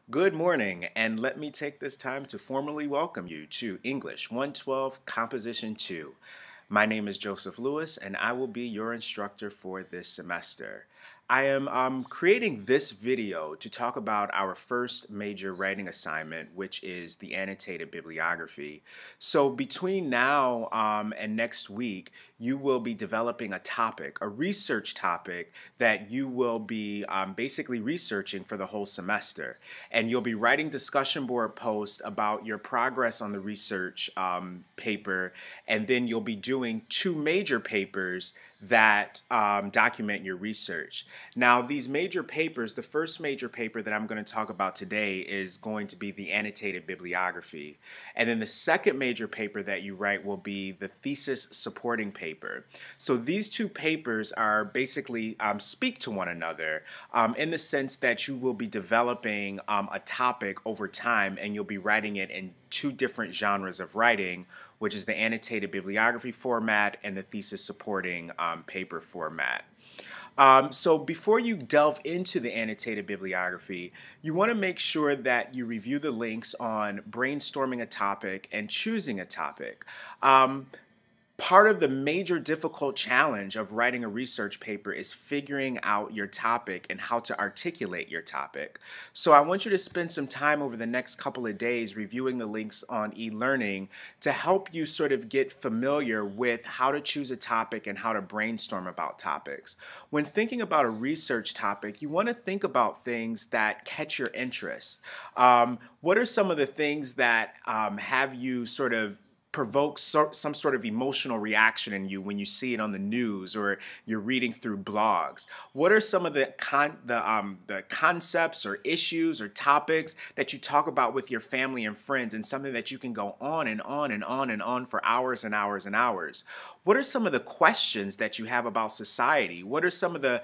Good morning, and let me take this time to formally welcome you to English 112 Composition 2. My name is Joseph Lewis, and I will be your instructor for this semester. I am creating this video to talk about our first major writing assignment, which is the annotated bibliography. So between now and next week, you will be developing a topic, a research topic that you will be basically researching for the whole semester. And you'll be writing discussion board posts about your progress on the research paper, and then you'll be doing two major papers that document your research. Now, these major papers, the first major paper that I'm going to talk about today is going to be the annotated bibliography. And then the second major paper that you write will be the thesis supporting paper. So these two papers are basically speak to one another in the sense that you will be developing a topic over time, and you'll be writing it in two different genres of writing, which is the annotated bibliography format and the thesis supporting paper format. So before you delve into the annotated bibliography, you want to make sure that you review the links on brainstorming a topic and choosing a topic. Part of the major difficult challenge of writing a research paper is figuring out your topic and how to articulate your topic. So I want you to spend some time over the next couple of days reviewing the links on eLearning to help you sort of get familiar with how to choose a topic and how to brainstorm about topics. When thinking about a research topic, you want to think about things that catch your interest. What are some of the things that have you sort of provoke some sort of emotional reaction in you when you see it on the news or you're reading through blogs? What are some of the concepts or issues or topics that you talk about with your family and friends, and something that you can go on and on and on and on for hours and hours and hours? What are some of the questions that you have about society? What are some of the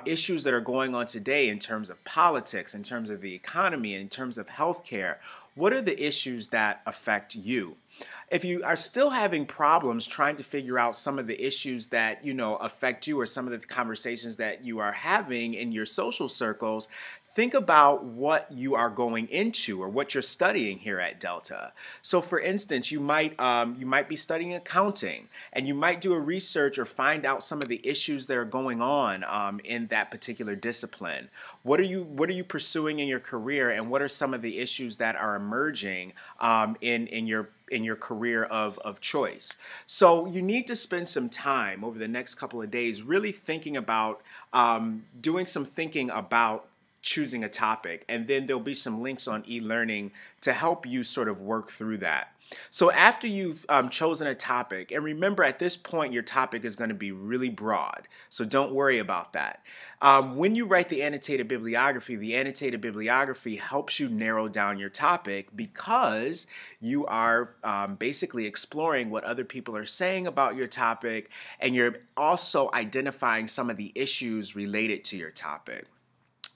issues that are going on today in terms of politics, in terms of the economy, in terms of healthcare? What are the issues that affect you? If you are still having problems trying to figure out some of the issues that, affect you, or some of the conversations that you are having in your social circles, think about what you are going into or what you're studying here at Delta. So for instance, you might be studying accounting, and you might do a research or find out some of the issues that are going on in that particular discipline. What are you pursuing in your career, and what are some of the issues that are emerging in your career of choice? So you need to spend some time over the next couple of days really thinking about doing some thinking about choosing a topic, and then there'll be some links on eLearning to help you sort of work through that. So after you've chosen a topic, and remember at this point your topic is going to be really broad, so don't worry about that. When you write the annotated bibliography helps you narrow down your topic, because you are basically exploring what other people are saying about your topic, and you're also identifying some of the issues related to your topic.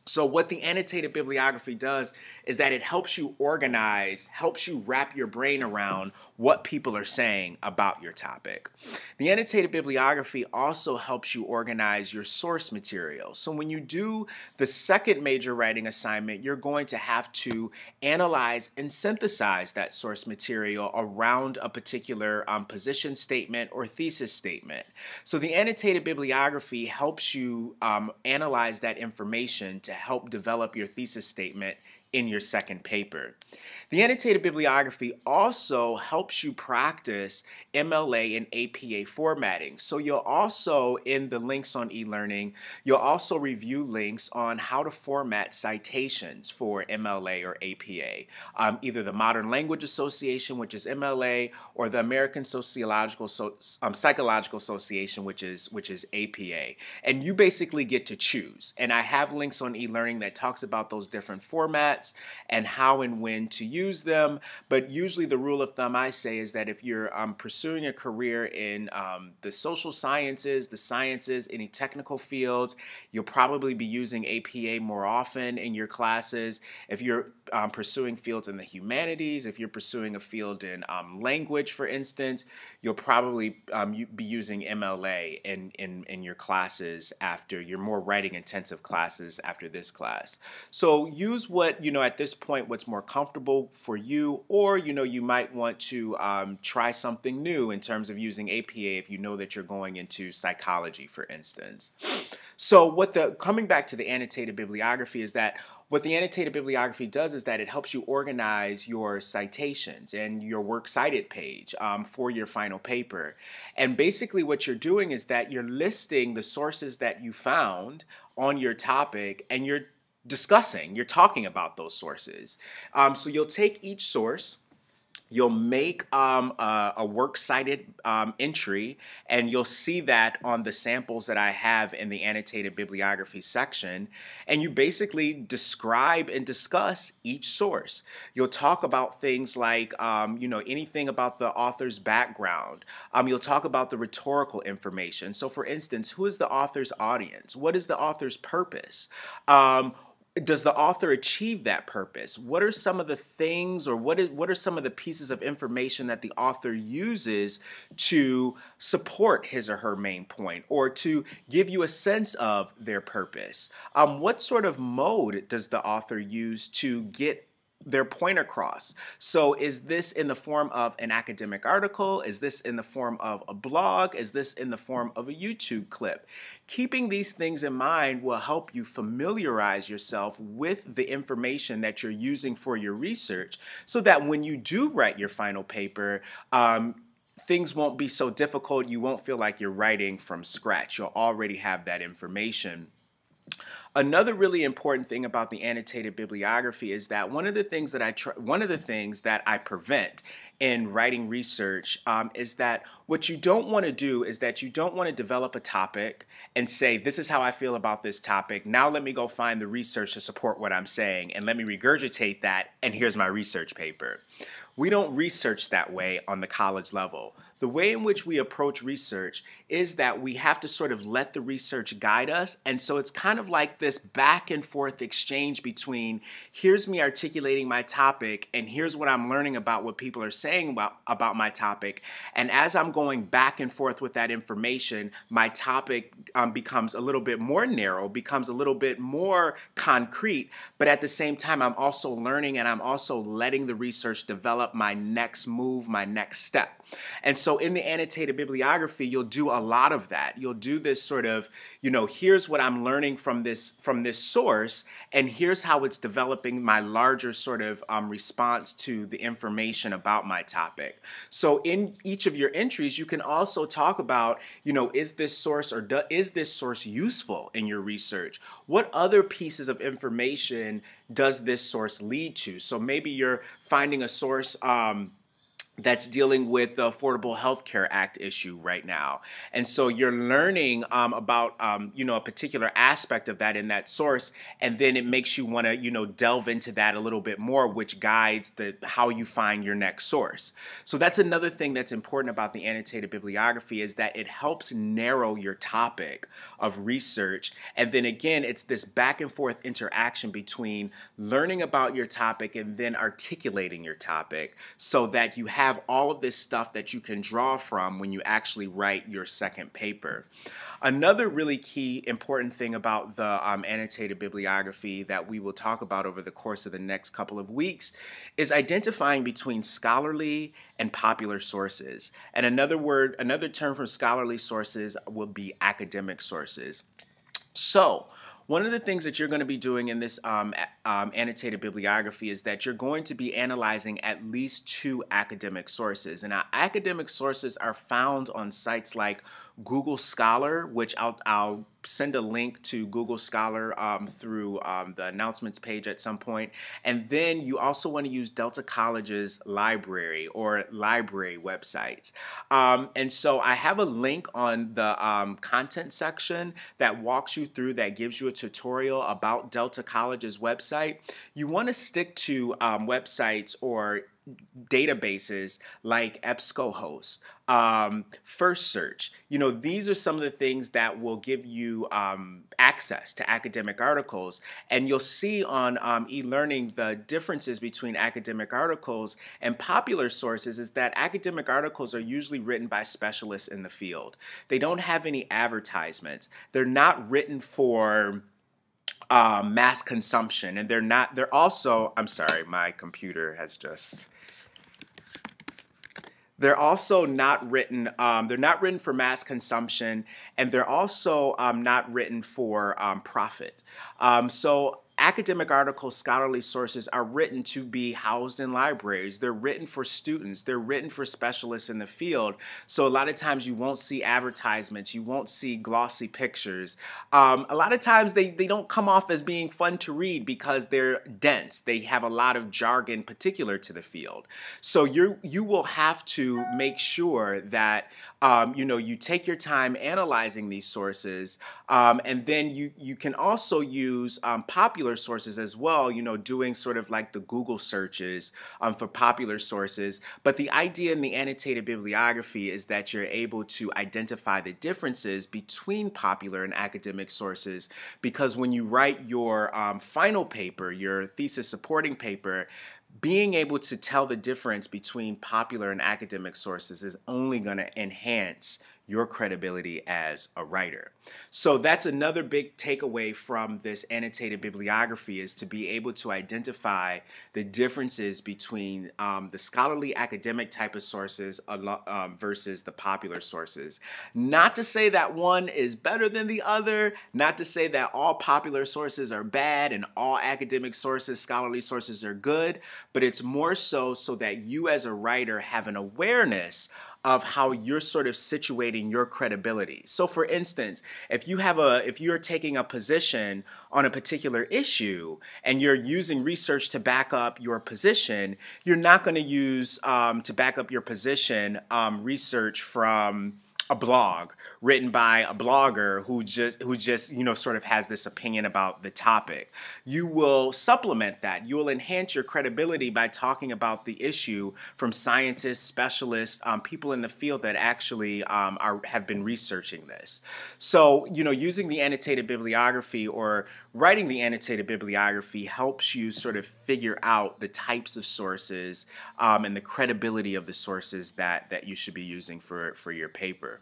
So what the annotated bibliography does is that it helps you organize, helps you wrap your brain around what people are saying about your topic. The annotated bibliography also helps you organize your source material. So when you do the second major writing assignment, you're going to have to analyze and synthesize that source material around a particular position statement or thesis statement. So the annotated bibliography helps you analyze that information to help develop your thesis statement in your second paper. The annotated bibliography also helps you practice MLA and APA formatting. So you'll also, in the links on eLearning, you'll also review links on how to format citations for MLA or APA. Either the Modern Language Association, which is MLA, or the American Psychological Association, which is APA. And you basically get to choose. And I have links on eLearning that talks about those different formats and how and when to use them. But usually the rule of thumb I say is that if you're pursuing a career in the social sciences, the sciences, any technical fields, you'll probably be using APA more often in your classes. If you're pursuing fields in the humanities, if you're pursuing a field in language, for instance, you'll probably be using MLA in your classes after your more writing intensive classes after this class. So use what, at this point, what's more comfortable for you, or, you might want to try something new in terms of using APA if you know that you're going into psychology, for instance. So coming back to the annotated bibliography is that what the annotated bibliography does is that it helps you organize your citations and your works cited page for your final paper. And basically what you're doing is that you're listing the sources that you found on your topic, and you're talking about those sources. So you'll take each source, you'll make a works cited entry, and you'll see that on the samples that I have in the annotated bibliography section. And you basically describe and discuss each source. You'll talk about things like, anything about the author's background. You'll talk about the rhetorical information. So for instance, who is the author's audience? What is the author's purpose? Does the author achieve that purpose? What are some of the things, or what are some of the pieces of information that the author uses to support his or her main point, or to give you a sense of their purpose? What sort of mode does the author use to get their point across? So is this in the form of an academic article? Is this in the form of a blog? Is this in the form of a YouTube clip? Keeping these things in mind will help you familiarize yourself with the information that you're using for your research, so that when you do write your final paper, things won't be so difficult. You won't feel like you're writing from scratch. You'll already have that information. Another really important thing about the annotated bibliography is that one of the things that I prevent in writing research is that what you don't want to do is that you don't want to develop a topic and say, this is how I feel about this topic. Now let me go find the research to support what I'm saying, and let me regurgitate that, and here's my research paper. We don't research that way on the college level. The way in which we approach research is that we have to sort of let the research guide us. And so it's kind of like this back and forth exchange between, here's me articulating my topic, and here's what I'm learning about what people are saying about my topic. And as I'm going back and forth with that information, my topic becomes a little bit more narrow, becomes a little bit more concrete, but at the same time, I'm also learning, and I'm also letting the research develop my next move, my next step. And so in the annotated bibliography, you'll do a lot of that. You'll do this sort of, here's what I'm learning from this source, and here's how it's developing my larger sort of response to the information about my topic. So in each of your entries, you can also talk about, is this source useful in your research? What other pieces of information does this source lead to? So maybe you're finding a source that's dealing with the Affordable Health Care Act issue right now. And so you're learning about, a particular aspect of that in that source, and then it makes you want to, delve into that a little bit more, which guides how you find your next source. So that's another thing that's important about the annotated bibliography, is that it helps narrow your topic of research. And then again, it's this back and forth interaction between learning about your topic and then articulating your topic, so that you have all of this stuff that you can draw from when you actually write your second paper. Another really key important thing about the annotated bibliography that we will talk about over the course of the next couple of weeks is identifying between scholarly and popular sources. And another term for scholarly sources will be academic sources. So one of the things that you're going to be doing in this annotated bibliography is that you're going to be analyzing at least 2 academic sources. And our academic sources are found on sites like Google Scholar, which I'll send a link to Google Scholar through the announcements page at some point. And then you also want to use Delta College's library or library websites. And so I have a link on the content section that walks you through, that gives you a tutorial about Delta College's website. You want to stick to websites or databases like EBSCOhost. first search. These are some of the things that will give you access to academic articles. And you'll see on e-learning the differences between academic articles and popular sources is that academic articles are usually written by specialists in the field. They don't have any advertisements. They're not written for mass consumption, and they're also, I'm sorry, my computer has just, they're also not written, they're not written for mass consumption, and they're also not written for profit. So academic articles, scholarly sources are written to be housed in libraries. They're written for students. They're written for specialists in the field. So a lot of times you won't see advertisements. You won't see glossy pictures. A lot of times they don't come off as being fun to read because they're dense. They have a lot of jargon particular to the field. So you will have to make sure that you take your time analyzing these sources, and then you can also use popular sources as well, doing sort of like the Google searches for popular sources. But the idea in the annotated bibliography is that you're able to identify the differences between popular and academic sources, because when you write your final paper, your thesis supporting paper, being able to tell the difference between popular and academic sources is only going to enhance your credibility as a writer. So that's another big takeaway from this annotated bibliography, is to be able to identify the differences between the scholarly academic type of sources versus the popular sources. Not to say that one is better than the other, not to say that all popular sources are bad and all academic sources, scholarly sources are good, but it's more so that you as a writer have an awareness of how you're sort of situating your credibility. So for instance, if you're taking a position on a particular issue and you're using research to back up your position, you're not going to use to back up your position research from a blog written by a blogger who just sort of has this opinion about the topic. You will supplement that. You will enhance your credibility by talking about the issue from scientists, specialists, people in the field that actually have been researching this. So, using the annotated bibliography or writing the annotated bibliography helps you sort of figure out the types of sources and the credibility of the sources that you should be using for your paper.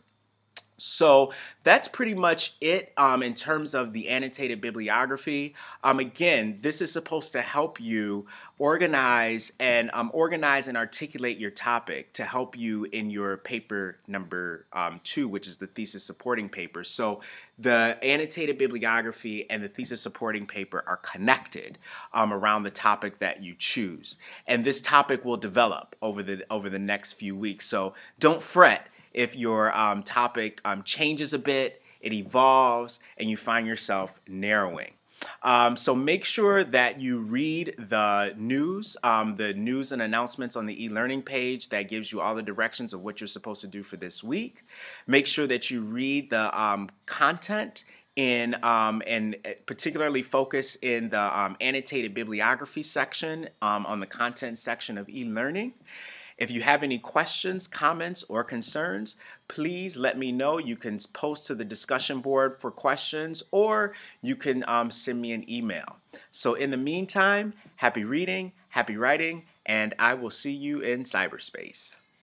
So that's pretty much it in terms of the annotated bibliography. Again, this is supposed to help you organize and articulate your topic to help you in your paper number 2, which is the thesis supporting paper. So the annotated bibliography and the thesis supporting paper are connected around the topic that you choose. And this topic will develop over the next few weeks. So don't fret if your topic changes a bit, it evolves, and you find yourself narrowing. So make sure that you read the news and announcements on the e-learning page that gives you all the directions of what you're supposed to do for this week. Make sure that you read the content and particularly focus in the annotated bibliography section on the content section of e-learning. If you have any questions, comments, or concerns, please let me know. You can post to the discussion board for questions, or you can send me an email. So in the meantime, happy reading, happy writing, and I will see you in cyberspace.